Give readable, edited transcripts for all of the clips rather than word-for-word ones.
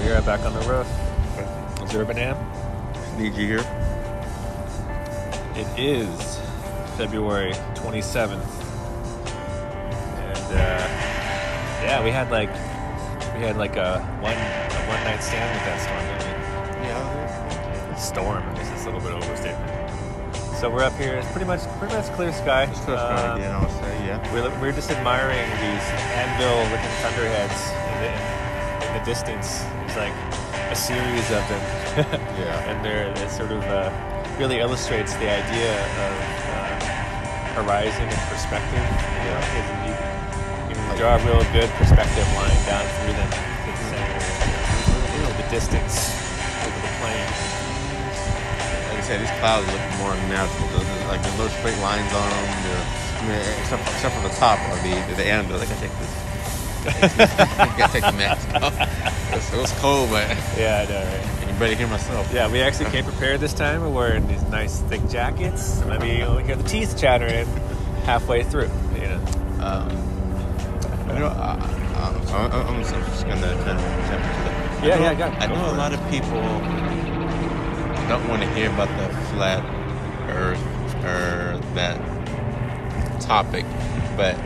We are back on the roof. It's urbanamp. Niijii here. It is February 27th. And yeah, we had like a one night stand with that storm, didn't we? Yeah. Storm, I guess it's a little bit overstatement. So we're up here. It's pretty much clear sky. It's clear sky, I would say, yeah. We're just admiring these anvil-looking thunderheads in the distance. It's like a series of them. Yeah. And it sort of really illustrates the idea of horizon and perspective. You know, you can draw a real good perspective line down through them. The distance over the plain. Like I said, these clouds look more natural. There's no straight lines on them. Except for the top of the anvil. Like I take this. I gotta take the mask off. It was cold, but yeah, I know, right? I can barely hear myself. Yeah, we actually came prepared this time. We're wearing these nice thick jackets. Maybe you'll hear the teeth chattering halfway through. You know. I'm just gonna kind of jump into that. I know a lot of people don't want to hear about the flat Earth or that topic, but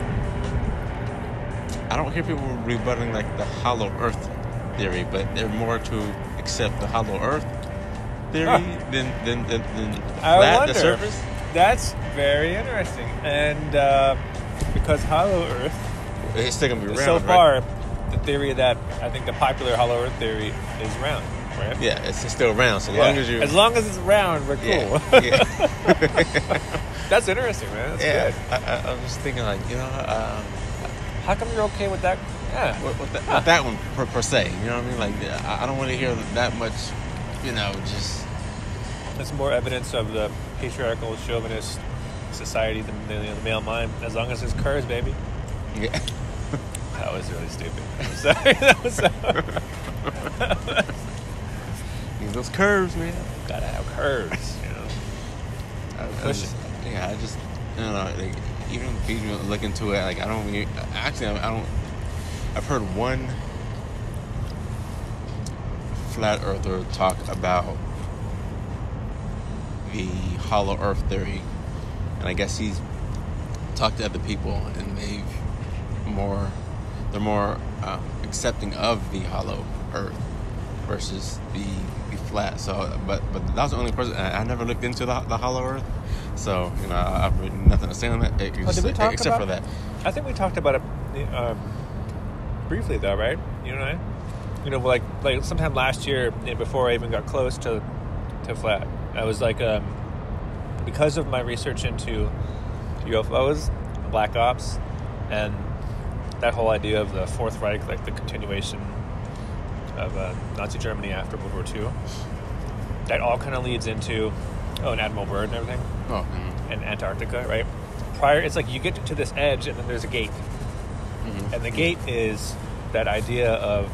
I don't hear people rebutting like the hollow Earth theory, but they're more to accept the hollow Earth theory than flat the surface. That's very interesting, and because hollow Earth, it's still gonna be round. So far, right? The theory that I think the popular hollow Earth theory is round, right? Yeah, it's still round. So as long as it's round, we're cool. Yeah. That's interesting, man. That's good. I was just thinking, like, how come you're okay with that? Yeah, with that one per se. You know what I mean? Like, I don't want to hear that much. Just it's more evidence of the patriarchal chauvinist society than the male mind. As long as it's curves, baby. Yeah. That was really stupid. I'm sorry. That was those curves, man. Gotta have curves, I don't know. Like, even if you look into it, like, I don't. I've heard one flat earther talk about the hollow Earth theory, and I guess he's talked to other people, and they're more accepting of the hollow Earth versus the flat. So, but that was the only person. I never looked into the hollow Earth, so I've really nothing to say on that except for that. I think we talked about it briefly, though, right? You and I. Like sometime last year, before I even got close to flat, I was like, because of my research into UFOs, Black Ops, and that whole idea of the Fourth Reich, like the continuation of Nazi Germany after World War II, that all kind of leads into and Admiral Byrd and everything, and Antarctica, right? It's like you get to this edge and then there's a gate, and the gate is that idea of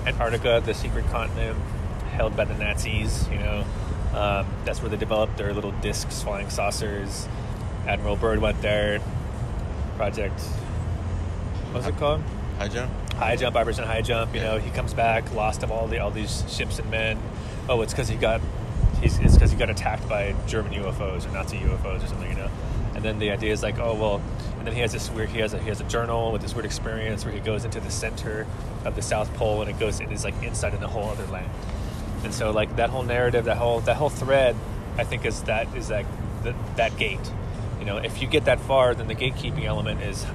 Antarctica, the secret continent held by the Nazis. That's where they developed their little discs, flying saucers. Admiral Byrd went there. Project, what's it called? High jump. Operation High Jump. He comes back, lost of all these ships and men. Oh, it's because he got attacked by German UFOs or Nazi UFOs or something. And then the idea is like, and then he has this weird. He has a journal with this weird experience where he goes into the center of the South Pole and it is like inside in a whole other land. And so like that whole narrative, that whole thread, I think is like that gate. If you get that far, then the gatekeeping element is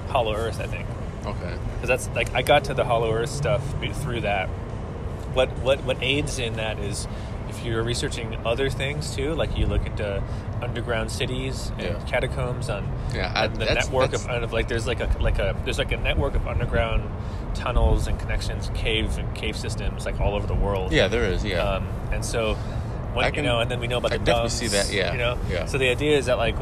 hollow Earth, I think. Okay. Because that's like I got to the hollow Earth stuff through that. What aids in that is if you're researching other things too, like you look into underground cities and catacombs the network of like there's like a network of underground tunnels and connections, cave systems like all over the world. Yeah, there is. Yeah. And so. And then we know about the domes. I definitely see that, yeah. So the idea is that, like,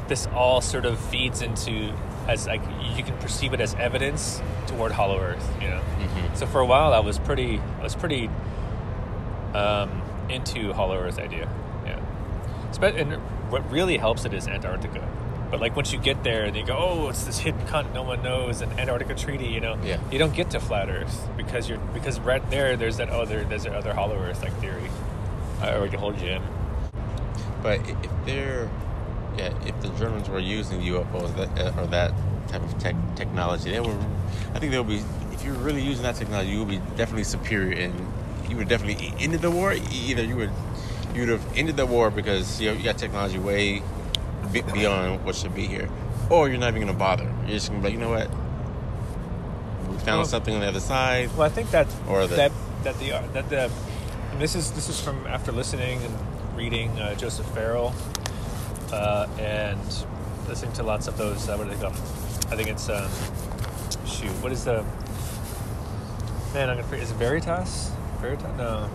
this all sort of feeds into, as, like, you can perceive it as evidence toward hollow Earth, Mm-hmm. So for a while, I was pretty into hollow Earth idea, yeah. And what really helps it is Antarctica. But like once you get there and you go, oh, it's this hidden continent no one knows, and Antarctica Treaty, you know, you don't get to flat Earth because right there's that other hollow Earth like theory, or can hold you in. But if the Germans were using UFOs or that type of technology, I think they'll be. If you're really using that technology, you would be definitely superior, and you would definitely ended the war. Either you would have ended the war because you got technology way beyond what should be here, or you're not even going to bother. You're just going to be like, you know what? We found something on the other side. Well, I think and this is from after listening and reading Joseph Farrell and listening to lots of those. What do they call them? I think it's what is the man? I'm gonna forget. Is it Veritas? No.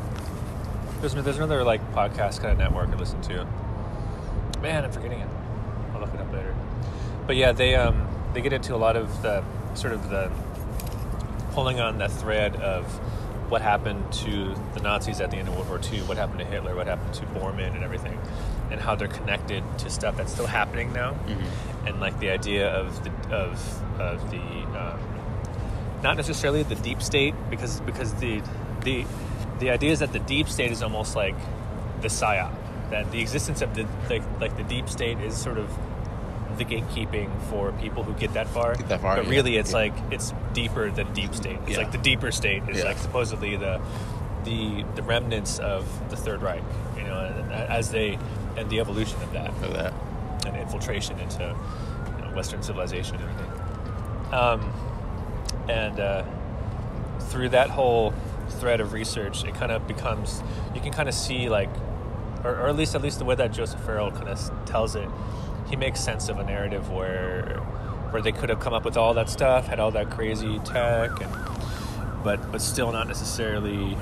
There's another like podcast kind of network I listen to. Man, I'm forgetting it. I'll look it up later. But yeah, they get into a lot of the sort of the pulling on the thread of what happened to the Nazis at the end of World War II, what happened to Hitler, what happened to Bormann and everything, and how they're connected to stuff that's still happening now. Mm-hmm. And like the idea of the not necessarily the deep state, because the idea is that the deep state is almost like the psyop, that the existence of the deep state is sort of the gatekeeping for people who get that far. But really, it's like it's deeper than deep state. It's like the deeper state is like supposedly the remnants of the Third Reich, you know, and the evolution of that, and infiltration into Western civilization and everything. And through that whole thread of research, it kind of becomes, you can kind of see like, or at least the way that Joseph Farrell kind of tells it, he makes sense of a narrative where they could have come up with all that stuff, had all that crazy tech, but still not necessarily,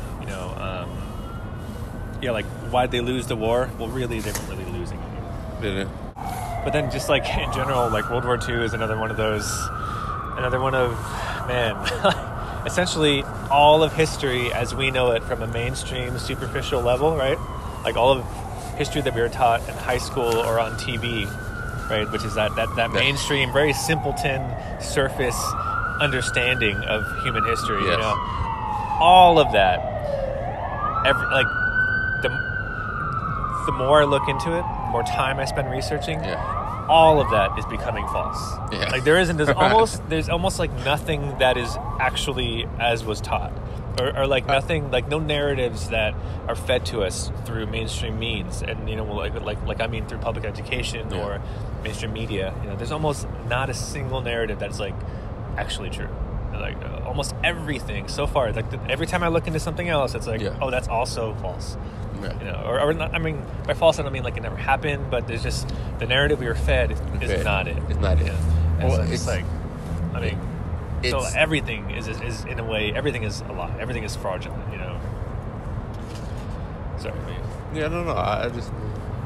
like why'd they lose the war? Well, really, they weren't really losing it. Did it? But then just like in general, like World War II is another one of, essentially all of history as we know it from a mainstream, superficial level, right? Like all of history that we were taught in high school or on TV, right? Which is that mainstream, very simpleton, surface understanding of human history, yes. All of that, the more I look into it, the more time I spend researching, all of that is becoming false. Yeah. Like there's almost like nothing that is actually as was taught, or like nothing, like no narratives that are fed to us through mainstream means, and through public education or mainstream media. There's almost not a single narrative that's like actually true. Like almost everything so far, like every time I look into something else, it's like, oh, that's also false. Yeah. Or not, I mean, by false I don't mean like it never happened, but there's just the narrative we were fed is not it. It's not it. Well, it's like, I mean, so everything is in a way, everything is a lie. Everything is fraudulent. Sorry. Yeah, no. I just,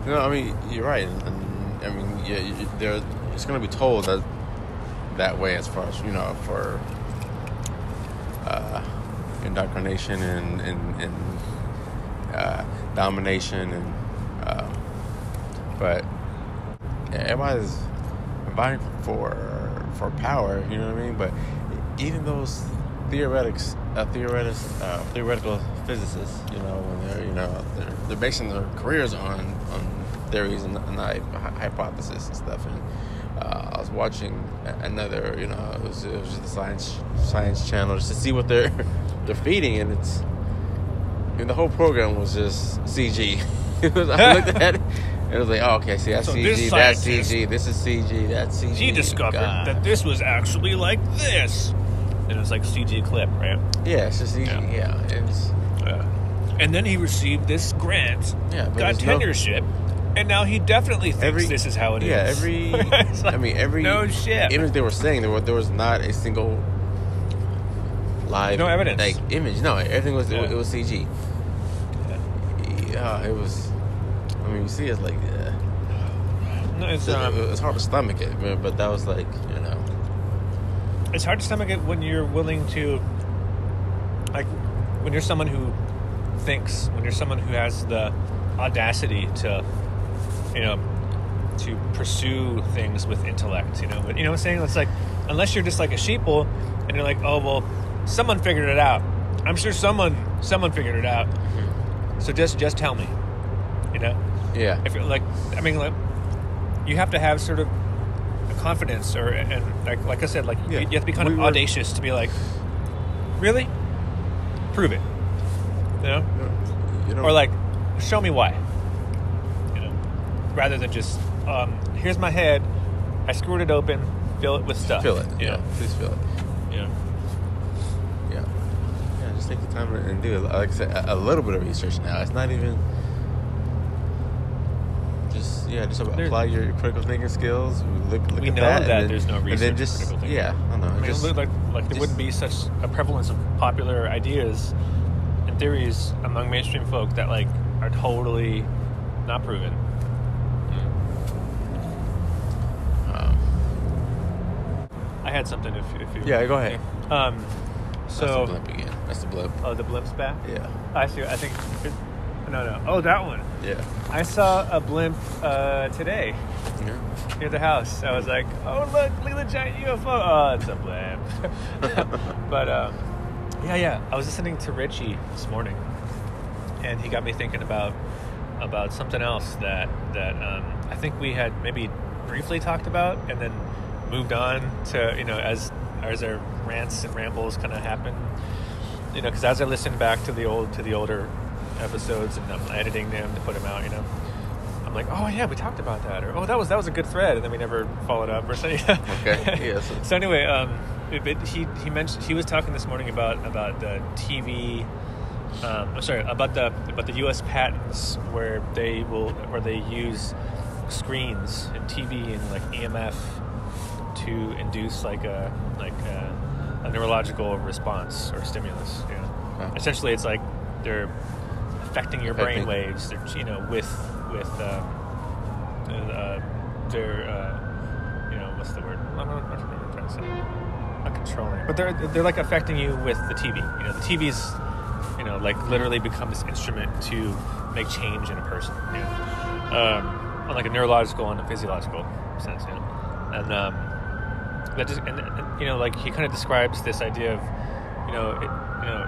I mean, you're right, and I mean, it's going to be told that way as far as for indoctrination and domination, and but everybody's vying for power, you know what I mean? But even those theoretical physicists, when they're basing their careers on theories and hypotheses and stuff. And I was watching another, it was just the science channel just to see what they're feeding, and the whole program was just CG. I looked at it, and it was like, oh, okay, see, that's CG, that's CG, this is CG, that's CG. He discovered that this was actually like this. And it's like CG clip, right? Yeah, it's just CG, and then he received this grant, got tenureship, and now he definitely thinks this is how it is. Yeah, every no shit. Image they were saying, there was not a single live evidence, like image. No, everything was it was CG. Yeah, it was. I mean, you see, it's like no, it's hard to stomach it, but that was like it's hard to stomach it when you're willing to, like, when you're someone who thinks, when you're someone who has the audacity to, to pursue things with intellect, but you know what I'm saying? It's like, unless you're just like a sheeple and you're like, oh, well, someone figured it out. I'm sure someone figured it out. So just tell me, Yeah. If you're like, I mean, like, you have to have sort of a confidence, and like I said, like you have to be kind of audacious to be like, really? Prove it. Or like, show me why. Rather than just, here's my head, I screwed it open, fill it with stuff. Fill it. Yeah. Please fill it. Yeah. Just take the time and do it. Like I said, a little bit of research now. It's not even just apply your critical thinking skills. Look we at know that there's no research. And then just critical thinking. I don't know. I mean, it like there wouldn't be such a prevalence of popular ideas and theories among mainstream folk that like are totally not proven. I had something if you... Yeah, go ahead. So... That's the blimp again. That's the blimp. Oh, the blimp's back? Yeah. I see. I think... No. Oh, that one. Yeah. I saw a blimp today near the house. I was like, oh, look at the giant UFO. Oh, it's a blimp. But, yeah. I was listening to Richie this morning, and he got me thinking about something else that I think we had maybe briefly talked about, and then moved on to, as our rants and rambles kind of happen, because as I listened back to the older episodes and I'm editing them to put them out, I'm like, oh yeah, we talked about that, or oh, that was a good thread, and then we never followed up or something. Okay. Yes. So anyway, he mentioned, he was talking this morning about the TV. About the U.S. patents where they use screens and TV and like EMF to induce like a neurological response or stimulus. Essentially, it's like they're affecting your brain waves. They're with their what's the word? I'm not trying to say. Not controlling, but they're like affecting you with the TV. The TV's like literally become this instrument to make change in a person. On like a neurological and a physiological sense. And that just like he kind of describes this idea of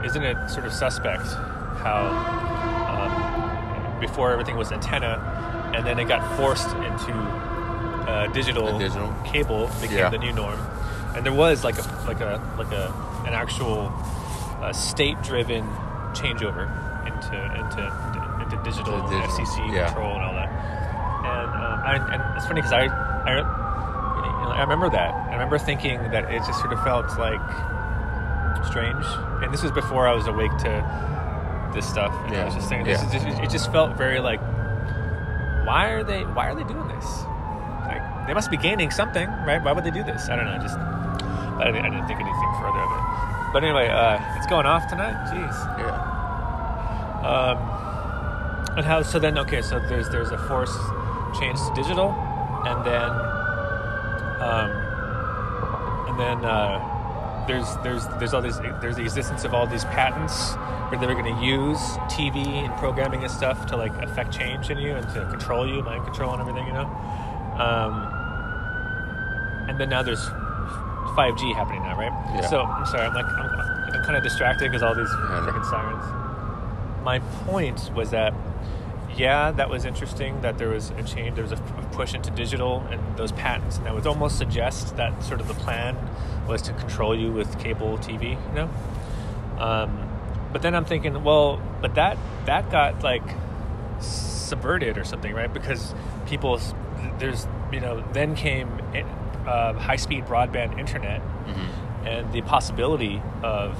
isn't it sort of suspect how before everything was antenna and then it got forced into digital cable became the new norm, and there was like an actual state-driven changeover into digital FCC control and all that. And it's funny because I remember that. I remember thinking that it just sort of felt like strange. And this was before I was awake to this stuff. And I was just saying, it just felt very like, why are they doing this? Like, they must be gaining something, right? Why would they do this? I don't know. I didn't think anything further of it. But anyway, it's going off tonight. Jeez. Yeah. And how? So then, okay. So there's a forced change to digital, and then there's all these. There's the existence of all these patents where they were going to use TV and programming and stuff to like affect change in you and to control you, mind control and everything, and then now there's 5G happening now, right? Yeah. So I'm sorry, I'm kind of distracted because all these freaking sirens. My point was that, that was interesting that there was a change, there was a push into digital and those patents, and that would almost suggest that sort of the plan was to control you with cable TV, But then I'm thinking, well, but that got like subverted or something, right? Because then came high-speed broadband internet, and the possibility of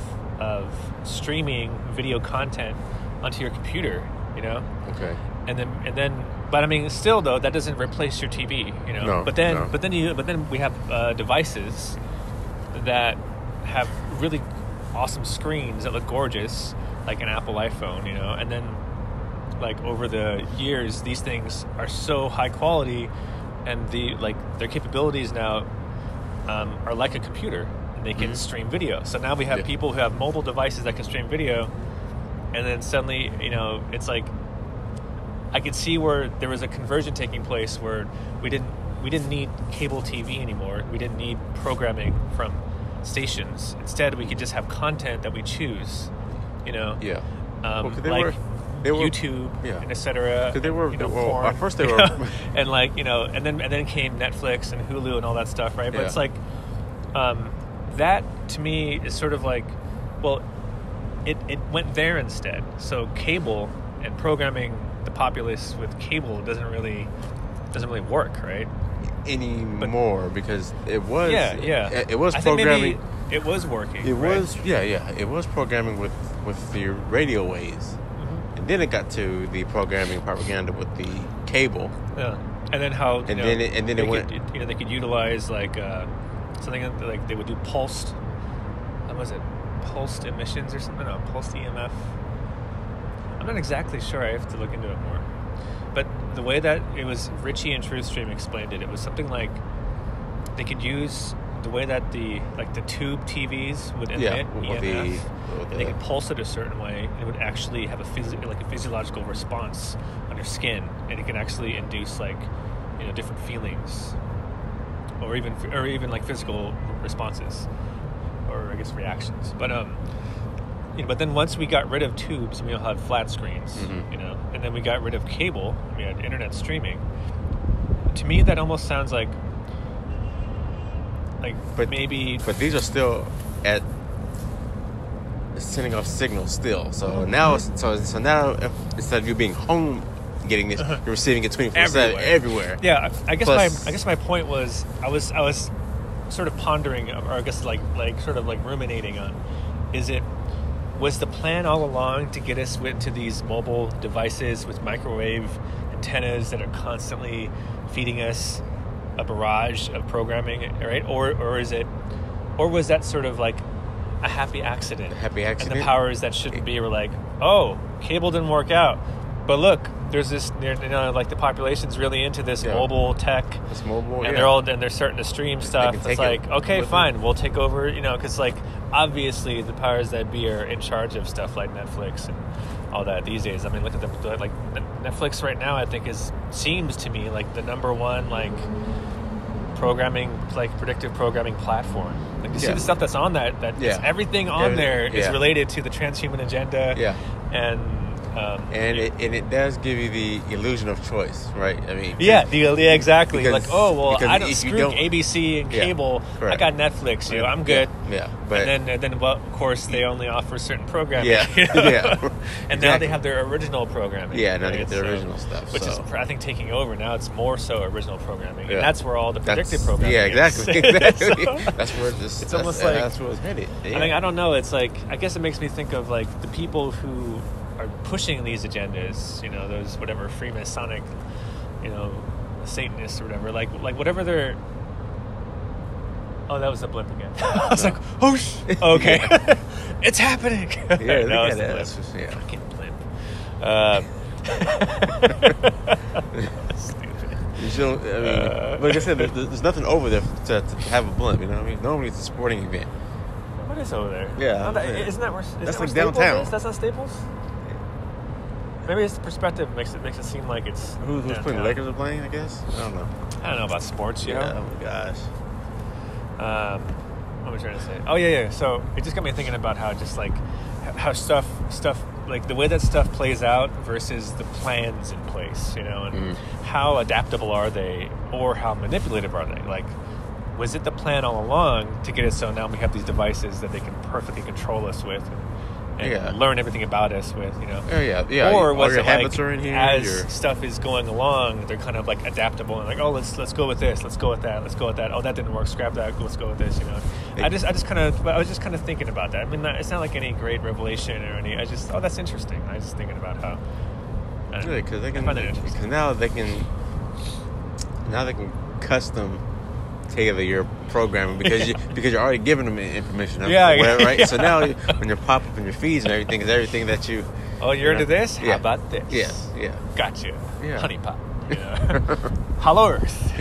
streaming video content onto your computer, Okay. And then, but I mean, still though, that doesn't replace your TV, No, But then we have devices that have really awesome screens that look gorgeous, like an Apple iPhone, and then like over the years, these things are so high quality, and their capabilities now are like a computer, and they can stream video. So now we have people who have mobile devices that can stream video, and then suddenly, it's like I could see where there was a conversion taking place where we didn't need cable TV anymore. We didn't need programming from stations. Instead, we could just have content that we choose. Yeah. They were YouTube, and etc. They were, porn, at first they were, and and then came Netflix and Hulu and all that stuff, right? But it's like, that to me is sort of like, well, it went there instead. So cable and programming the populace with cable doesn't really work, right? Anymore, because it was it was I programming. Think maybe it was working. It right? was it was programming with the radio waves. And then it got to the programming propaganda with the cable. Yeah, and then how then it went. They could utilize like something like they would do pulsed. What was it? Pulsed emissions or something? No, pulsed EMF. I'm not exactly sure. I have to look into it more. But the way that it was, Richie and TruthStream explained it. It was something like they could use the way that the tube TVs would emit EMF. And they could pulse it a certain way, and it would actually have a physiological response on your skin, and it can actually induce different feelings, or even like physical responses, or I guess reactions. But but then once we got rid of tubes, we all had flat screens, and then we got rid of cable, we had internet streaming. To me, that almost sounds like maybe. But these are still at sending off signals still. So now, now instead of you being home getting this, you're receiving it 24/7 everywhere. Yeah, I guess my point was I was sort of pondering, or I guess like ruminating on, was the plan all along to get us into these mobile devices with microwave antennas that are constantly feeding us a barrage of programming, right? Or was that sort of like a happy accident? And the powers that shouldn't be were like, oh, cable didn't work out, but look, there's this, the population's really into this mobile tech. It's mobile, and they're starting to stream stuff. It's like, okay, fine, we'll take over, because obviously the powers that be are in charge of stuff like Netflix and all that these days. I mean, look at Netflix right now. I think seems to me like the number one programming, predictive programming platform. You see the stuff that's on that everything on there is related to the transhuman agenda. And it does give you the illusion of choice, right? I mean, exactly. Because, I don't screw ABC and cable. I got Netflix. I'm good. But and then of course they only offer certain programming. And now they have their original programming. Now they get their original stuff, which is I think taking over. Now it's more so original programming, and that's where all the predictive programming. Exactly. That's where it's almost like that's where it's headed. I mean, I don't know. It's like, I guess it makes me think of the people who are pushing these agendas, those whatever Freemasonic, Satanists or whatever, like whatever they're. Oh, that was a blip again. I was like, oh, okay, it's happening. No, it's just, fucking blimp. Stupid. You shouldn't. I mean, like I said, there's nothing over there to have a blimp. Normally it's a sporting event. What is over there? Isn't that where? That's like downtown. That's not Staples. Maybe it's the perspective makes it seem like it's. Who's playing? The Lakers are playing, I guess. I don't know about sports. Oh my gosh. What was I trying to say? Oh yeah. So it just got me thinking about how just how stuff like the way that stuff plays out versus the plans in place, and how adaptable are they, or how manipulative are they? Was it the plan all along to get us so now we have these devices that they can perfectly control us with and learn everything about us with, Or was it habits are in here, as stuff is going along, they're kind of adaptable and let's go with this, let's go with that, let's go with that. Oh, that didn't work, scrap that, let's go with this, I was just kind of thinking about that. I mean, it's not like any great revelation or any. That's interesting. I was just thinking about how. Because now they can custom tailor your programming because you're already giving them information, right? So now when you pop up in your feeds and everything is everything that you. Oh, you're into this? How about this? Yeah. Gotcha. Honey pot. Hollow Earth.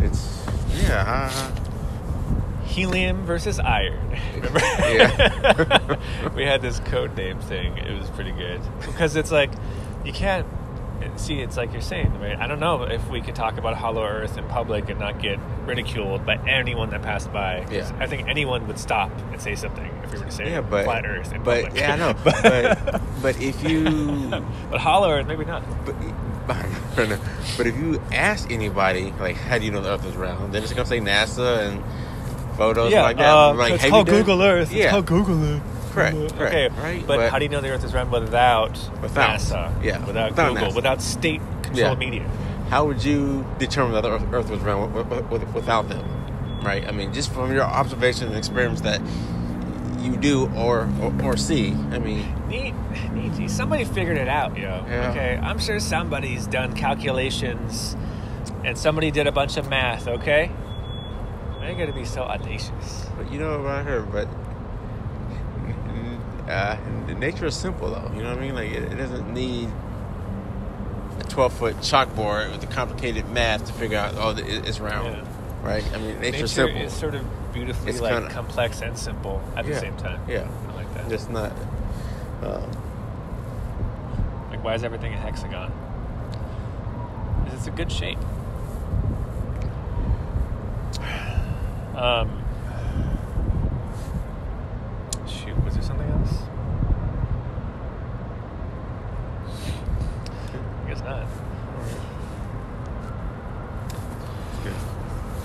It's helium versus iron. Remember? We had this code name thing. It was pretty good because it's you can't. see, it's like you're saying, right? I don't know if we could talk about hollow Earth in public and not get ridiculed by anyone that passed by. Yeah. I think anyone would stop and say something if we were to say flat Earth in public. Yeah, I know. but if you... But hollow Earth, maybe not. But if you ask anybody, like, how do you know the Earth is round? They're just going to say NASA and photos like that. Like, it's called Google Earth. Yeah. It's called Google Earth. Correct. Okay, right? But how do you know the Earth is round without NASA? Yeah. Without Google, NASA. without state-controlled media? How would you determine that the Earth was round without them? Right? I mean, just from your observations and experiments that you do or see. I mean... Niijii. Somebody figured it out, yo. Yeah. Okay, I'm sure somebody's done calculations and somebody did a bunch of math, okay? I ain't gonna be so audacious. But you know what I heard, but nature is simple, though. You know what I mean? Like, it doesn't need a 12-foot chalkboard with the complicated math to figure out, it's round. Yeah. Right? I mean, nature is simple. Is sort of beautifully complex and simple at the same time. Yeah. I like that. It's not... like, why is everything a hexagon? Because it's a good shape. Shoot, was there something else? I guess not.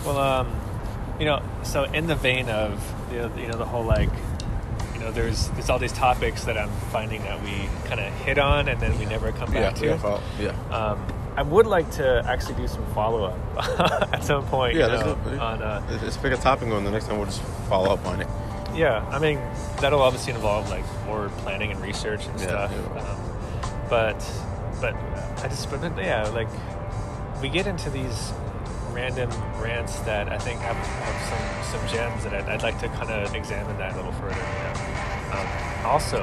Well, so in the vein of the whole, like, there's all these topics that I'm finding that we kind of hit on and then we never come back to. I would like to actually do some follow-up at some point. Let's pick a topic on the next time. We'll just follow up on it. Yeah, I mean, that'll obviously involve, like, more planning and research and stuff. But like, we get into these random rants that I think have some gems that I'd like to kind of examine that a little further. Also,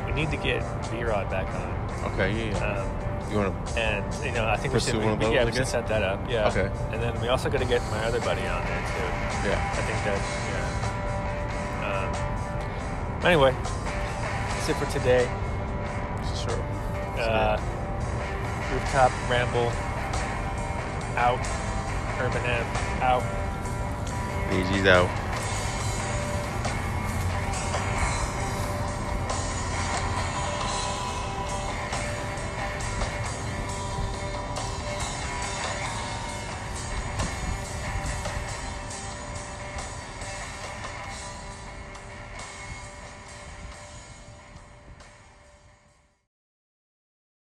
we need to get V-Rod back on. Okay, yeah. You want to? And I think we should set that up. Yeah. Okay. And then we also got to get my other buddy on there too. Yeah. I think that. Yeah. Anyway, that's it for today. Sure. Rooftop Ramble out. Urbanamp out. Niijii's out.